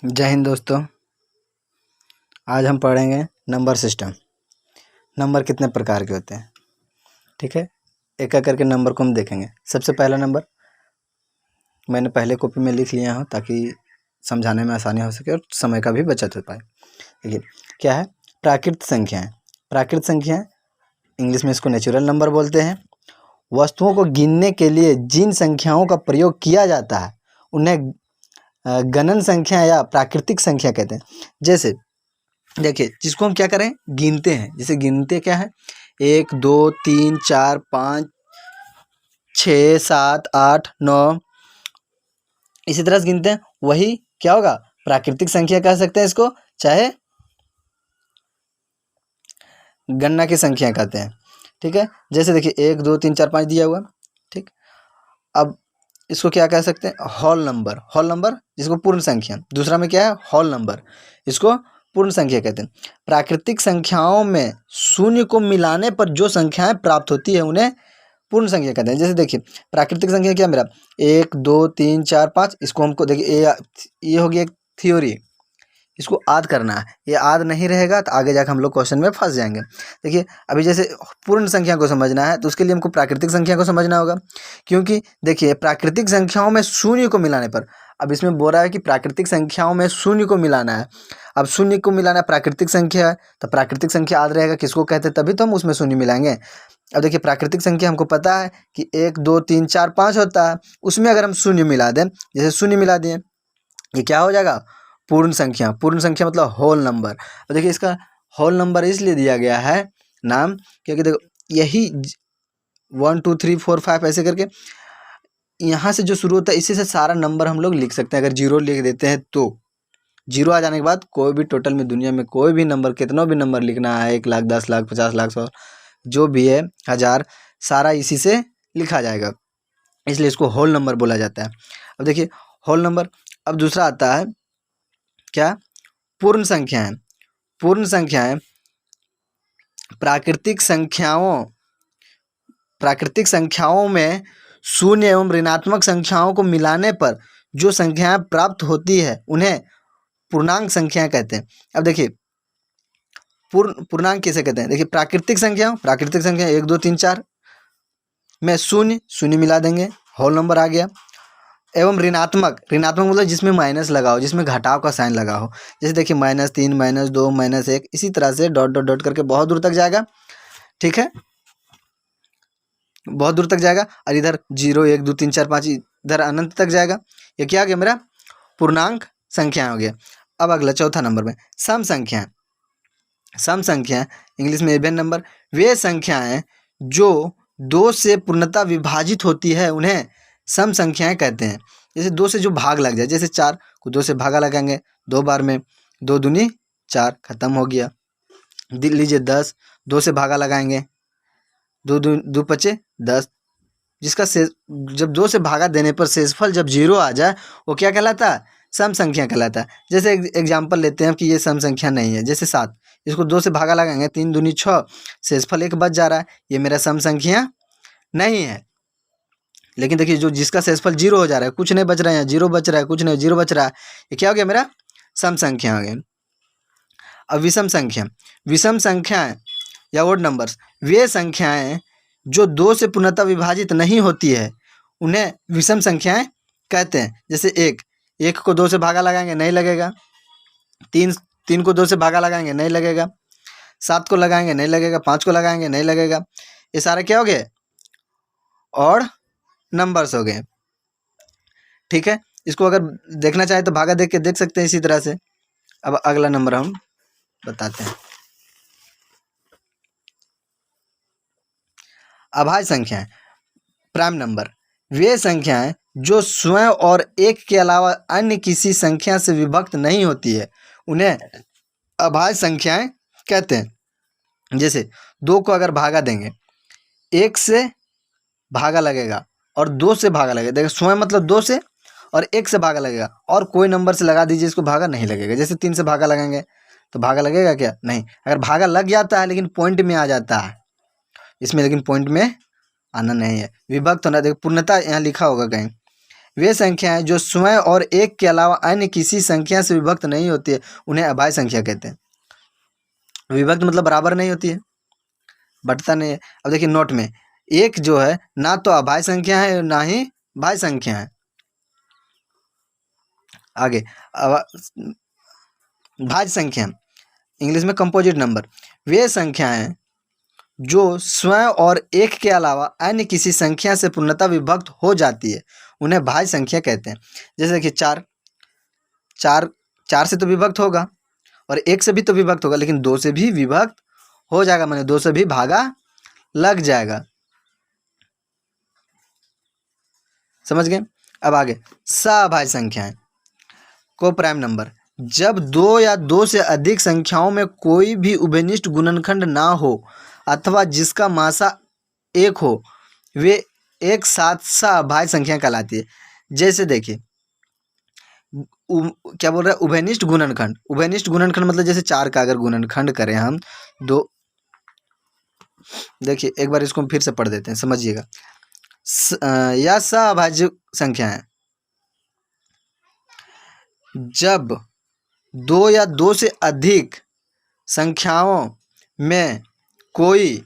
जय हिंद दोस्तों। आज हम पढ़ेंगे नंबर सिस्टम। नंबर कितने प्रकार के होते हैं, ठीक है। एक एक करके नंबर को हम देखेंगे। सबसे पहला नंबर मैंने पहले कॉपी में लिख लिया हूँ ताकि समझाने में आसानी हो सके और समय का भी बचत हो पाए। देखिए क्या है, प्राकृत संख्याएं। प्राकृत संख्याएं इंग्लिश में इसको नेचुरल नंबर बोलते हैं। वस्तुओं को गिनने के लिए जिन संख्याओं का प्रयोग किया जाता है उन्हें गणन संख्या या प्राकृतिक संख्या कहते हैं। जैसे देखिए, जिसको हम क्या करें, गिनते हैं। जैसे गिनते क्या है, 1 2 3 4 5 6 7 8 9, इसी तरह से गिनते हैं। वही क्या होगा, प्राकृतिक संख्या कह सकते हैं इसको, चाहे गणना की संख्या कहते हैं, ठीक है। जैसे देखिए 1 2 3 4 5 दिया हुआ, ठीक। अब इसको क्या कह सकते हैं, होल नंबर। होल नंबर जिसको पूर्ण संख्या, दूसरा में क्या है, होल नंबर, इसको पूर्ण संख्या कहते हैं। प्राकृतिक संख्याओं में शून्य को मिलाने पर जो संख्याएं प्राप्त होती है उन्हें पूर्ण संख्या कहते हैं। जैसे देखिए प्राकृतिक संख्या क्या मेरा, 1 2 3 4 5, इसको हमको देखिए ये हो गया एक थ्योरी, इसको आद करना है। ये आद नहीं रहेगा तो आगे जाकर हम लोग क्वेश्चन में फंस जाएंगे। देखिए अभी जैसे पूर्ण संख्या को समझना है तो उसके लिए हमको प्राकृतिक संख्या को समझना होगा, क्योंकि देखिए प्राकृतिक संख्याओं में शून्य को मिलाने पर, अब इसमें बोल रहा है कि प्राकृतिक संख्याओं में शून्य को मिलाना है। अब शून्य को मिलाना प्राकृतिक संख्या है तो प्राकृतिक संख्या आद रहेगा, किसको कहते हैं, तभी तो हम उसमें शून्य मिलाएंगे। अब देखिए प्राकृतिक संख्या हमको पता है कि 1 2 3 4 5 होता है, उसमें अगर हम शून्य मिला दें, जैसे शून्य मिला दिए, ये क्या हो जाएगा, पूर्ण संख्या। पूर्ण संख्या मतलब होल नंबर। और देखिए इसका होल नंबर इसलिए दिया गया है नाम, क्योंकि देखो यही 1 2 3 4 5 ऐसे करके यहाँ से जो शुरू होता है इसी से सारा नंबर हम लोग लिख सकते हैं। अगर जीरो लिख देते हैं तो जीरो आ जाने के बाद कोई भी टोटल में दुनिया में कोई भी नंबर, कितना भी नंबर लिखना है, 1 लाख 10 लाख 50 लाख 100 जो भी है, 1000, सारा इसी से लिखा जाएगा, इसलिए इसको होल नंबर बोला जाता है। अब देखिए होल नंबर। अब दूसरा आता है क्या, पूर्ण संख्याएं। पूर्ण संख्याएं प्राकृतिक संख्याओं में शून्य एवं ऋणात्मक संख्याओं को मिलाने पर जो संख्याएं प्राप्त होती है उन्हें पूर्णांक संख्या कहते हैं। अब देखिए पूर्णांक किसे कहते हैं, देखिए प्राकृतिक संख्या 1 2 3 4 में शून्य मिला देंगे, होल नंबर आ गया। एवं ऋणात्मक मतलब जिसमें माइनस लगा हो, जिसमें घटाव का साइन लगा हो। जैसे देखिए -3 -2 -1, इसी तरह से डॉट डॉट डॉट करके बहुत दूर तक जाएगा, ठीक है, बहुत दूर तक जाएगा। और इधर 0 1 2 3 4 5 इधर अनंत तक जाएगा। ये क्या हो गया, मेरा पूर्णांक संख्या हो गया। अब अगला चौथा नंबर में सम संख्या। सम संख्या इंग्लिश में इवन नंबर, वे संख्याएं जो 2 से पूर्णतः विभाजित होती है उन्हें सम संख्याएं कहते हैं। जैसे 2 से जो भाग लग जाए, जैसे 4 को 2 से भागा लगाएंगे 2 बार में, 2 दूनी 4, खत्म हो गया। लीजिए 10, 2 से भागा लगाएंगे, 2 पचे 10, जिसका जब 2 से भागा देने पर शेषफल जब 0 आ जाए वो क्या कहलाता है, सम संख्या कहलाता है। जैसे एग्जाम्पल लेते हैं कि ये सम संख्या नहीं है, जैसे 7, इसको 2 से भागा लगाएंगे, 3 दूनी 6, शेषफल 1 बच जा रहा है, ये मेरा सम संख्या नहीं है। लेकिन देखिए जो जिसका शेषफल 0 हो जा रहा है, कुछ नहीं बच रहा है, 0 बच रहा है, कुछ नहीं, 0 बच रहा है, ये क्या हो गया, मेरा सम संख्या हो गया। अब विषम संख्या। विषम संख्याएं या ओड नंबर्स, वे संख्याएं जो 2 से पूर्णतः विभाजित नहीं होती है उन्हें विषम संख्याएं कहते हैं। जैसे 1 को 2 से भागा लगाएंगे नहीं लगेगा, 3 को 2 से भागा लगाएंगे नहीं लगेगा, 7 को लगाएंगे नहीं लगेगा, 5 को लगाएंगे नहीं लगेगा। ये सारे क्या हो गए, और नंबर्स हो गए, ठीक है। इसको अगर देखना चाहे तो भागा देख के देख सकते हैं इसी तरह से। अब अगला नंबर हम बताते हैं, अभाज्य संख्याएं, प्राइम नंबर। वे संख्याएं जो स्वयं और 1 के अलावा अन्य किसी संख्या से विभक्त नहीं होती है उन्हें अभाज्य संख्याएं कहते हैं। जैसे 2 को अगर भागा देंगे, 1 से भागा लगेगा और 2 से भागा लगेगा, देखिए स्वयं मतलब 2 से और 1 से भागा लगेगा, और कोई नंबर से लगा दीजिए, इसको भागा नहीं लगेगा। जैसे 3 से भागा लगाएंगे तो भागा लगेगा क्या, नहीं। अगर भागा लग जाता है लेकिन पॉइंट में आ जाता है इसमें, लेकिन पॉइंट में आना नहीं है, विभक्त होना। देखो पूर्णता यहाँ लिखा होगा कहीं, वे संख्याएं जो स्वयं और एक के अलावा अन्य किसी संख्या से विभक्त नहीं होती है उन्हें अभाज्य संख्या कहते हैं। विभक्त मतलब बराबर नहीं होती है, बटता नहीं है। अब देखिए नोट में, एक जो है ना तो अभाज्य संख्या है ना ही भाज्य संख्या है। आगे भाज्य संख्या, इंग्लिश में कंपोजिट नंबर, वे संख्याएं जो स्वयं और एक के अलावा अन्य किसी संख्या से पूर्णतः विभक्त हो जाती है उन्हें भाज्य संख्या कहते हैं। जैसे देखिए चार से तो विभक्त होगा और एक से भी तो विभक्त होगा, लेकिन दो से भी विभक्त हो जाएगा, माने दो से भी भागा लग जाएगा। समझ गए? अब आगे सभाज्य संख्याएं, को प्राइम नंबर, जब दो या दो से अधिक संख्याओं में कोई भी उभयनिष्ठ गुणनखंड ना हो अथवा जिसका मासा एक हो, वे एक साथ सभाज्य संख्या कहलाती है। जैसे देखिए क्या बोल रहा है, उभयनिष्ठ गुणनखंड। उभयनिष्ठ गुणनखंड मतलब जैसे 4 का अगर गुणनखंड करें हम दो, देखिए एक बार इसको हम फिर से पढ़ देते हैं, समझिएगा। या सभाज्य संख्या है जब दो या दो से अधिक संख्याओं में कोई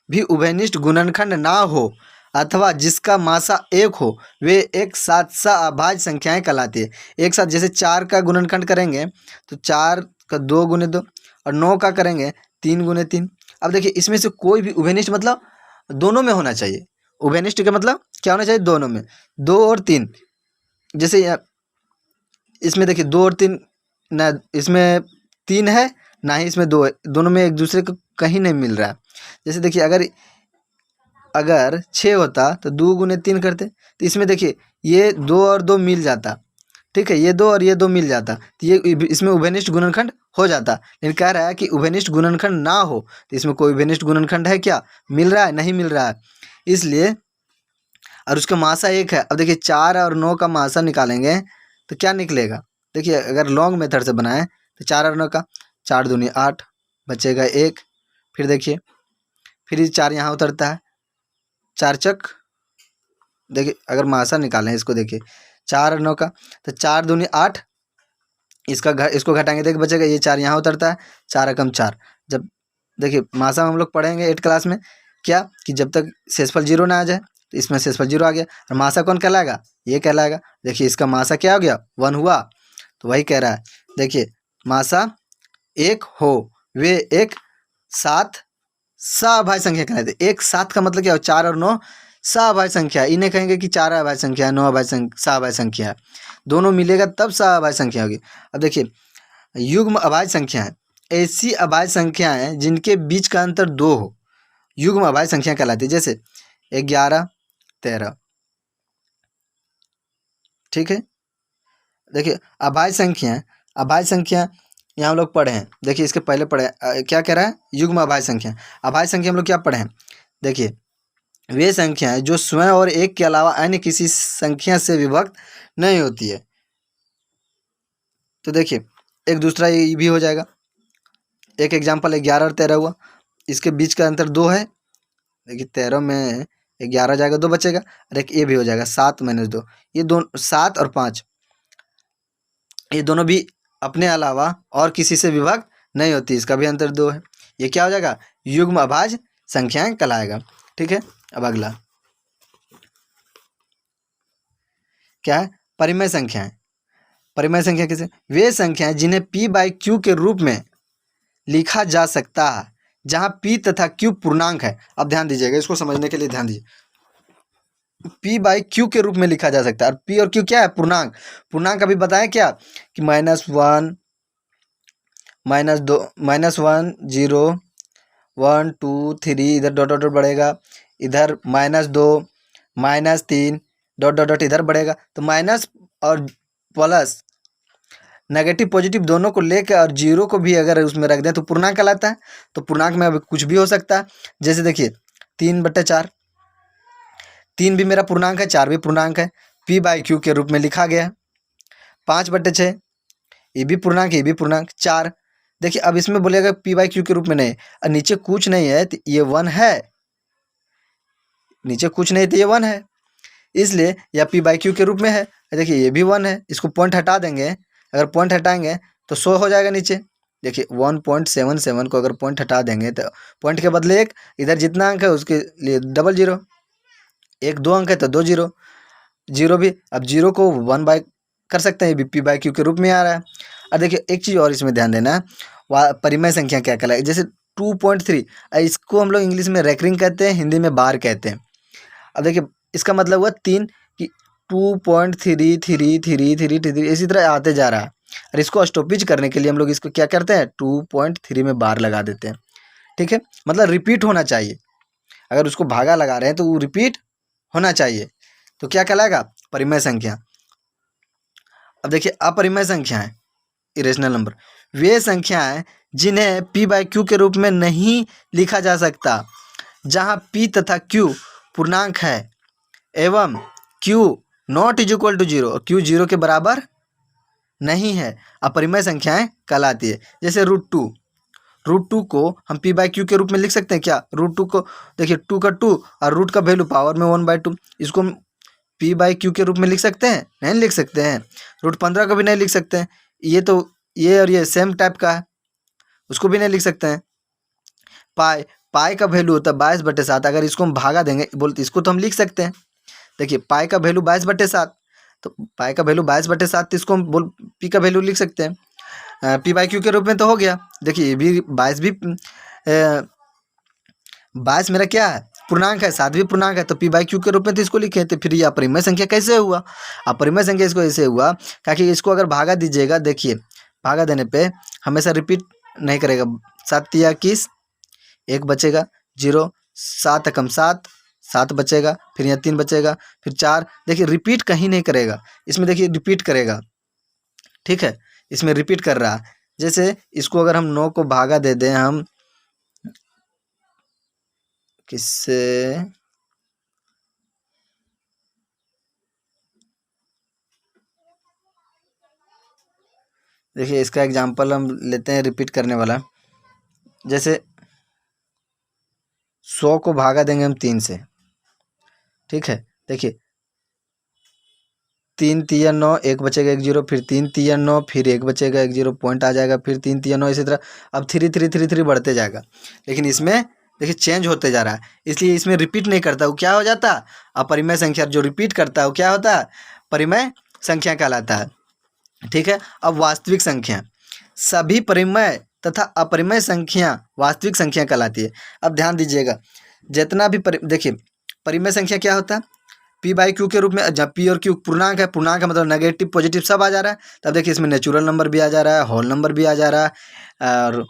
भी उभयनिष्ठ गुणनखंड ना हो अथवा जिसका मासा एक हो, वे एक साथ सभाज्य संख्याएं कहलाती है। एक साथ जैसे 4 का गुणनखंड करेंगे तो 4 का 2 गुने 2 और 9 का करेंगे 3 गुने 3। अब देखिए इसमें से कोई भी उभयनिष्ठ मतलब दोनों में होना चाहिए। उभयनिष्ठ का मतलब क्या होना चाहिए? दोनों में, 2 और 3। जैसे इसमें देखिए 2 और 3 ना, इसमें 3 है ना ही इसमें 2 है, दोनों में एक दूसरे को कहीं नहीं मिल रहा है। जैसे देखिए अगर 6 होता तो 2 गुने 3 करते, तो इसमें देखिए ये 2 और 2 मिल जाता, ठीक है, ये 2 और ये 2 मिल जाता, तो ये इसमें उभयनिष्ठ गुणनखंड हो जाता। लेकिन कह रहा है कि उभयनिष्ठ गुणनखंड ना हो, तो इसमें कोई उभयनिष्ठ गुणनखंड है क्या? मिल रहा है? नहीं मिल रहा है। इसलिए, और उसका मासा एक है। अब देखिए 4 और 9 का मासा निकालेंगे तो क्या निकलेगा? देखिए अगर लॉन्ग मेथड से बनाएं तो 4 और 9 का 4 दूनी 8, बचेगा 1। फिर देखिए फिर ये 4 यहाँ उतरता है, 4 चक, देखिए अगर मासा निकालें इसको, देखिए 4 और 9 का तो 4 दूनी 8, इसको घटाएंगे, देखिए बचेगा ये 4 यहाँ उतरता है, 4 एकम 4। जब देखिए मासा हम लोग पढ़ेंगे 8 क्लास में क्या कि जब तक शेषफल 0 ना आ जाए, तो इसमें शेषफल 0 आ गया और मासा कौन कहलाएगा? ये कहलाएगा। देखिए इसका मासा क्या हो गया? 1 हुआ। तो वही कह रहा है, देखिए मासा एक हो, वे एक साथ सभाज्य संख्या कहलाते। एक साथ का मतलब क्या हो? 4 और 9 सभाज्य संख्या। इन्हें कहेंगे कि 4 अभाज्य संख्या है, 9 सभाज्य संख्या है, दोनों मिलेगा तब सभाज्य संख्या होगी। अब देखिए युग्म अभाज्य संख्या है, ऐसी अभाज्य संख्याएं जिनके बीच का अंतर 2 हो, युग्म अभाज्य संख्या कहलाती है। जैसे 11, 13, ठीक है। देखिए अभाज्य संख्या यहाँ हम लोग पढ़े हैं, देखिए इसके पहले पढ़े क्या कह रहा है? युग्म अभाज्य संख्या। अभाज्य संख्या हम लोग क्या पढ़े हैं? देखिए वे संख्याएं जो स्वयं और एक के अलावा अन्य किसी संख्या से विभक्त नहीं होती है। तो देखिए एक दूसरा ये भी हो जाएगा। एक एग्जाम्पल 11 और 13 हुआ, इसके बीच का अंतर 2 है। देखिए 13 में 11 जाएगा, 2 बचेगा, और एक ये भी हो जाएगा 7 - 2। ये दोनों 7 और 5 ये दोनों भी अपने अलावा और किसी से विभक्त नहीं होती, इसका भी अंतर 2 है। ये क्या हो जाएगा? युग्म अभाज्य संख्याएं कहलाएगा। ठीक है। अब अगला क्या है? परिमेय संख्याएं। परिमेय संख्या किसे? वे संख्याएं जिन्हें p/q के रूप में लिखा जा सकता है, जहां p तथा q पूर्णांक है। अब ध्यान दीजिएगा, इसको समझने के लिए ध्यान दीजिए। p/q के रूप में लिखा जा सकता है, और p और q क्या है? पूर्णांक। पूर्णांक अभी बताया क्या कि -1, -2, -1, 0, 1, 2, 3, इधर डॉट डॉट बढ़ेगा, इधर -2, -3, डॉट डॉट डॉट इधर बढ़ेगा। तो माइनस और प्लस, नेगेटिव पॉजिटिव दोनों को लेकर और 0 को भी अगर उसमें रख दें तो पूर्णांक कहलाता है। तो पूर्णांक में अब कुछ भी हो सकता है। जैसे देखिए 3/4, 3 भी मेरा पूर्णांक है, 4 भी पूर्णांक है, p/q के रूप में लिखा गया है। 5/6 ये भी पूर्णांक, ये भी पूर्णांक। 4 देखिए अब इसमें बोलेगा p/q के रूप में नहीं, और नीचे कुछ नहीं है तो ये 1 है, नीचे कुछ नहीं तो ये 1 है। इसलिए यह पी बाई क्यू के रूप में है। देखिए ये भी 1 है, इसको पॉइंट हटा देंगे, अगर पॉइंट हटाएंगे तो 100 हो जाएगा नीचे। देखिए 1.77 को अगर पॉइंट हटा देंगे तो पॉइंट के बदले एक, इधर जितना अंक है उसके लिए डबल जीरो, एक 2 अंक है तो 2 जीरो, जीरो भी, अब जीरो को 1 बाई कर सकते हैं, पी बाई क्यू के रूप में आ रहा है। और देखिए एक चीज़ और इसमें ध्यान देना है, परिमेय संख्या क्या कहलाए, जैसे 2.3, इसको हम लोग इंग्लिश में रैकरिंग कहते हैं, हिंदी में बार कहते हैं। अब देखिए इसका मतलब हुआ 3 कि 2.333333 इसी तरह आते जा रहा है, और इसको स्टॉपेज करने के लिए हम लोग इसको क्या करते हैं, 2.3 में बार लगा देते हैं। ठीक है, मतलब रिपीट होना चाहिए, अगर उसको भागा लगा रहे हैं तो वो रिपीट होना चाहिए, तो क्या कहलाएगा, परिमेय संख्या। अब देखिए अपरिमेय संख्याएं, इरेशनल नंबर, वे संख्याएं जिन्हें पी बाई क्यू के रूप में नहीं लिखा जा सकता, जहां पी तथा क्यू पूर्णांक है एवं Q not is equal to zero, Q zero के बराबर नहीं है, अपरिमेय संख्याएं कहलाती है। जैसे रूट टू को हम पी बाई क्यू के रूप में लिख सकते हैं क्या, रूट टू को देखिए 2 का 2 और रूट का वैल्यू पावर में 1/2, इसको हम पी बाई क्यू के रूप में लिख सकते हैं, नहीं लिख सकते हैं। रूट 15 का भी नहीं लिख सकते हैं, ये तो ये और ये सेम टाइप का है, उसको भी नहीं लिख सकते हैं। पाई पाई का वैल्यू होता है 22/7, अगर इसको हम भागा देंगे बोलते, इसको तो हम लिख सकते हैं। देखिए पाई का वैल्यू 22/7, तो पाई का वैल्यू 22/7, तो इसको हम बोल पी का वैल्यू लिख सकते हैं, पी बाई क्यू के रूप में तो हो गया। देखिए ये भी 22 भी 22 मेरा क्या है, पूर्णांक है, 7 भी पूर्णांक है, तो पी बाई क्यू के रूप में तो इसको लिखे थे। फिर ये अपरिमेय संख्या कैसे हुआ, अपरिमेय संख्या इसको ऐसे हुआ क्योंकि इसको अगर भागा दीजिएगा, देखिए भागा देने पे हमेशा रिपीट नहीं करेगा, 7 तिया 21, 1 बचेगा, 0, 7 एकम 7, 7 बचेगा, फिर यहाँ 3 बचेगा, फिर 4, देखिए रिपीट कहीं नहीं करेगा, इसमें देखिए रिपीट करेगा। ठीक है, इसमें रिपीट कर रहा है। जैसे इसको अगर हम 9 को भागा दे दें हम किससे, देखिए इसका एग्जांपल हम लेते हैं रिपीट करने वाला। जैसे 100 को भागा देंगे हम 3 से, ठीक है, देखिए 3 तिया 9, 1 बचेगा 1 जीरो, फिर 3 तिया 9, फिर 1 बचेगा 1 जीरो, पॉइंट आ जाएगा, फिर 3 तिया 9, इसी तरह अब 3 3 3 3 बढ़ते जाएगा। लेकिन इसमें देखिए चेंज होते जा रहा है, इसलिए इसमें रिपीट नहीं करता, वो क्या हो जाता, अपरिमेय संख्या। जो रिपीट करता है वो क्या होता है, परिमेय संख्या कहलाता है। ठीक है, अब वास्तविक संख्या, सभी परिमेय तथा अपरिमेय संख्या वास्तविक संख्या कहलाती है। अब ध्यान दीजिएगा, जितना भी देखिए परिमेय संख्या क्या होता है, पी बाई क्यू के रूप में, जब पी और क्यू पूर्णांक है, पूर्णांक का मतलब नेगेटिव पॉजिटिव सब आ जा रहा है, तब देखिए इसमें नेचुरल नंबर भी आ जा रहा है, होल नंबर भी आ जा रहा है, और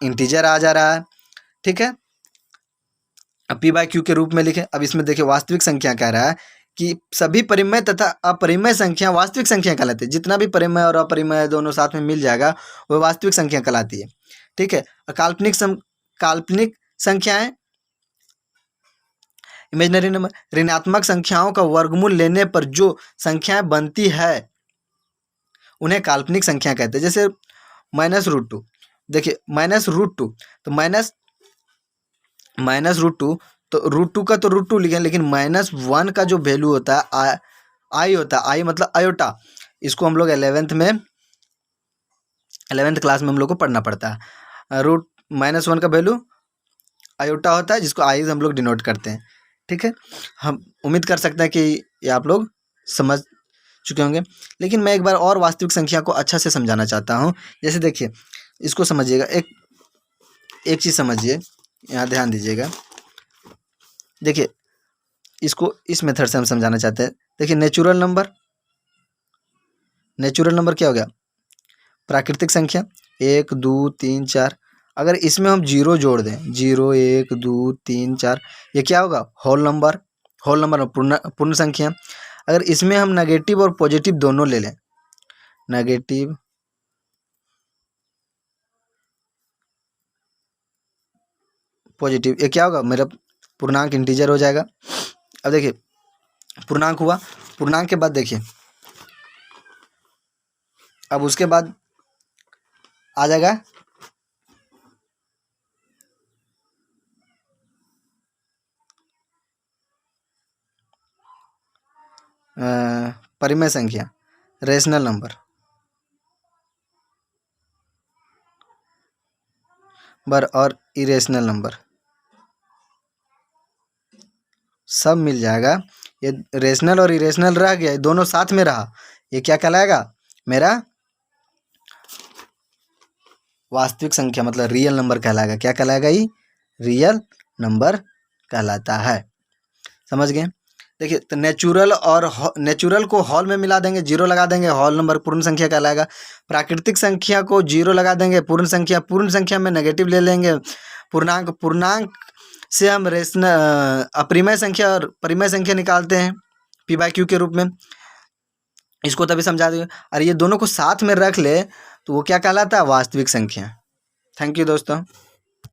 इंटीजर आ जा रहा है। ठीक है, अब पी बाई क्यू के रूप में लिखे। अब इसमें देखिए वास्तविक संख्या कह रहा है कि सभी परिमेय तथा अपरिमेय संख्या वास्तविक संख्या कहलाती है, जितना भी परिमेय और अपरिमेय दोनों साथ में मिल जाएगा वो वास्तविक संख्या कहलाती है। ठीक है, और काल्पनिक संख्याएं, इमेजिनरी नंबर, ऋणात्मक संख्याओं का वर्गमूल लेने पर जो संख्याएं बनती है उन्हें काल्पनिक संख्या कहते हैं। जैसे -√2, देखिए -√2, तो -√2, तो √2 का तो √2 लिखें, लेकिन -1 का जो वैल्यू होता है आई होता है, आई मतलब आयोटा, इसको हम लोग 11th क्लास में हम लोग को पढ़ना पड़ता है। -1 का वैल्यू आयोटा होता है, जिसको आई हम लोग डिनोट करते हैं। ठीक है, हम उम्मीद कर सकते हैं कि ये आप लोग समझ चुके होंगे, लेकिन मैं एक बार और वास्तविक संख्या को अच्छा से समझाना चाहता हूँ। जैसे देखिए इसको समझिएगा, एक चीज़ समझिए, यहाँ ध्यान दीजिएगा। देखिए इसको इस मेथड से हम समझाना चाहते हैं। देखिए नेचुरल नंबर क्या हो गया, प्राकृतिक संख्या 1 2 3 4, अगर इसमें हम 0 जोड़ दें, 0 1 2 3 4, ये क्या होगा, होल नंबर पूर्ण संख्या। अगर इसमें हम नेगेटिव और पॉजिटिव दोनों ले लें, नेगेटिव पॉजिटिव, ये क्या होगा, मेरा पूर्णांक इंटीजर हो जाएगा। अब देखिए पूर्णांक हुआ, पूर्णांक के बाद देखिए अब उसके बाद आ जाएगा परिमेय संख्या, रेशनल नंबर, और इरेशनल नंबर सब मिल जाएगा। ये रेशनल और इरेशनल रह गया, ये दोनों साथ में रहा, ये क्या कहलाएगा? मेरा वास्तविक संख्या मतलब रियल नंबर कहलाएगा। क्या कहलाएगा? ये रियल नंबर कहलाता है। समझ गए? देखिए, तो नेचुरल को हॉल में मिला देंगे, जीरो लगा देंगे, हॉल नंबर पूर्ण संख्या कहलाएगा। प्राकृतिक संख्या को जीरो लगा देंगे, पूर्ण संख्या में नेगेटिव ले लेंगे। पूर्णांक से हम अपरिमेय संख्या और परिमेय संख्या निकालते हैं P/Q के रूप में। इसको तभी समझा देंगे। और ये दोनों को साथ में रख ले तो वो क्या कहलाता है? वास्तविक संख्या। थैंक यू दोस्तों।